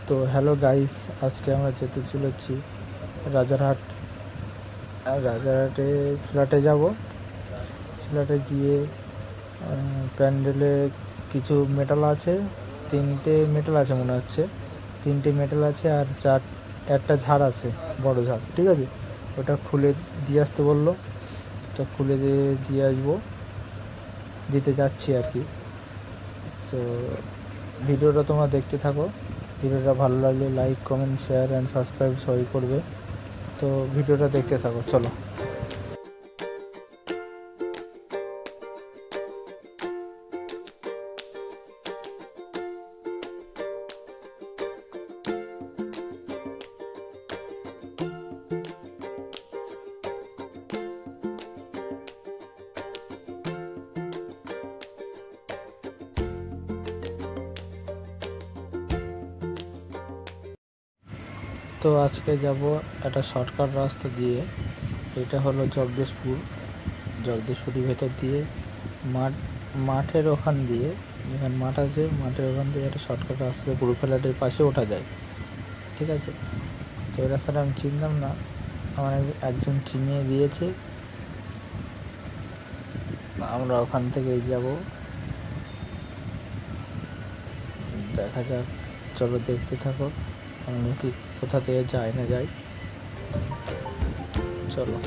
তো hello guys, আজকে আমরা যেতে চলেছি রাজারহাট। রাজারহাটে ফ্ল্যাটে যাব। ফ্ল্যাটে গিয়ে প্যান্ডেলে কিছু মেটাল আছে, 3টে মেটাল আছে মনে হচ্ছে। 3টে মেটাল আছে আর একটা ঝাড় আছে, বড় ঝাড়। ঠিক আছে, ওটা খুলে দিয়ে আসতে বললো। তো খুলে দিয়ে আসবো, দিতে যাচ্ছি আর কি। তো ভিডিওটা তোমরা দেখতে থাকো। ভিডিওটা ভালো লাগলে like, comment, share and subscribe সবাই করবে। তো ভিডিওটা দেখতে থাকো, চলো। তো আজকে যাব একটা শর্টকাট রাস্তা দিয়ে। এটা হলো জগদীশপুরের ভেতর দিয়ে মাঠের ওখান দিয়ে, যেখানে মাঠ আছে মাঠের ওখান দিয়ে একটা শর্টকাট রাস্তা দিয়ে গুরুফেলাটির পাশে ওঠা যায়। ঠিক আছে, তো এই রাস্তাটা আমি চিনতাম না, আমার একজন চিনিয়ে দিয়েছে। আমরা ওখান থেকেই যাব, দেখা যাক। চলো দেখতে থাকো আমরা কি কোথা থেকে যাই না যাই, চলো।